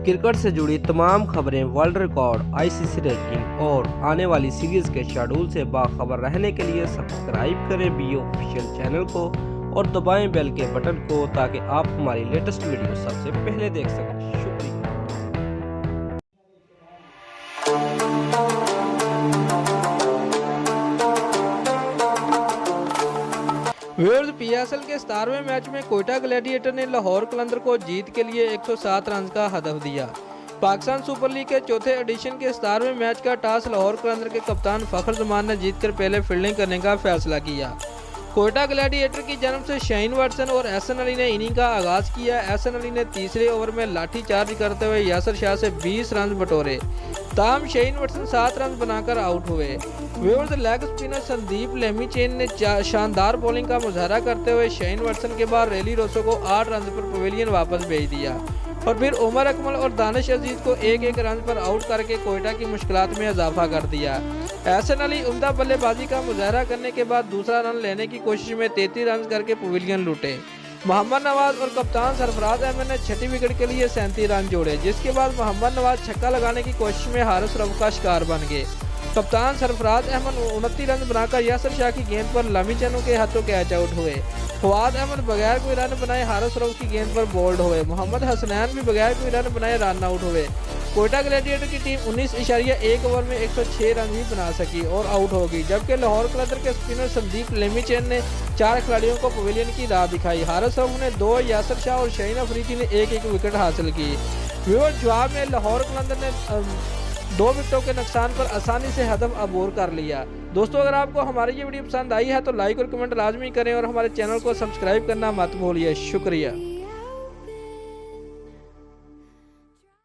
Cricket से जुड़ी तमाम खबरें, वर्ल्ड रिकॉर्ड, आईसीसी रैंकिंग और आने वाली सीरीज के शेड्यूल से बाखबर रहने के लिए सब्सक्राइब करें बी ऑफिशियल चैनल को और दबाएं बेल के बटन को ताकि आप हमारी लेटेस्ट वीडियो सबसे पहले देख सकें। शुक्रिया। व्यूअर्स, पीएसएल के 17वें मैच में कोयटा ग्लैडिएटर ने लाहौर कलंदर को जीत के लिए 107 रन का हदफ दिया। पाकिस्तान सुपर लीग के चौथे एडिशन के 17वें मैच का टॉस लाहौर कलंदर के कप्तान फखर जमान ने जीतकर पहले फील्डिंग करने का फैसला किया। कोयटा ग्लैडिएटर की जानब से शाहीन वाटसन और एहसन अली ने इनिंग का आगाज किया। एहसन अली ने तीसरे ओवर में लाठीचार्ज करते हुए यासर शाह से 20 रन बटोरे। ताहम शाहीन वाटसन 7 रन बनाकर आउट हुए। व्यूअर्स, लेग स्पिनर संदीप लेमीचेन ने शानदार बॉलिंग का मुजाहरा करते हुए शाहीन वाटसन के बाद रेली रोसो को 8 रन पर पवेलियन वापस भेज दिया और फिर उमर अकमल और दानिश अजीज को 1-1 रन पर आउट करके कोयटा की मुश्किलात में इजाफा कर दिया। एहसन अली उम्दा बल्लेबाजी का मुजाहरा करने के बाद दूसरा रन लेने की कोशिश में 33 रन करके पवेलियन लूटे। मोहम्मद नवाज और कप्तान सरफराज अहमद ने छठी विकेट के लिए 37 रन जोड़े, जिसके बाद मोहम्मद नवाज छक्का लगाने की कोशिश में हारिस रऊफ का शिकार बन गए। कप्तान सरफराज अहमद 29 रन बनाकर यासर शाह की गेंद पर लमी चनू के हाथों कैच आउट हुए। फवाद अहमद बगैर कोई रन बनाए हारिस रऊफ की गेंद पर बोल्ड हुए। मोहम्मद हसनैन भी बगैर कोई रन बनाए रन आउट हुए। कोयटा ग्लैडिएटर की टीम 19.1 ओवर में 106 रन ही बना सकी और आउट हो गई, जबकि लाहौर कलंदर के स्पिनर संदीप लेमीचेन ने 4 खिलाड़ियों को पवेलियन की राह दिखाई। हारिस रऊफ ने 2, यासर शाह और शाहीन अफरीदी ने 1-1 विकेट हासिल की। व्यूअर्स, जवाब में लाहौर कलंदर ने 2 विकेटों के नुकसान पर आसानी से हदफ अबूर कर लिया। दोस्तों, अगर आपको हमारी ये वीडियो पसंद आई है तो लाइक और कमेंट लाजमी करें और हमारे चैनल को सब्सक्राइब करना मत भूलिए। शुक्रिया।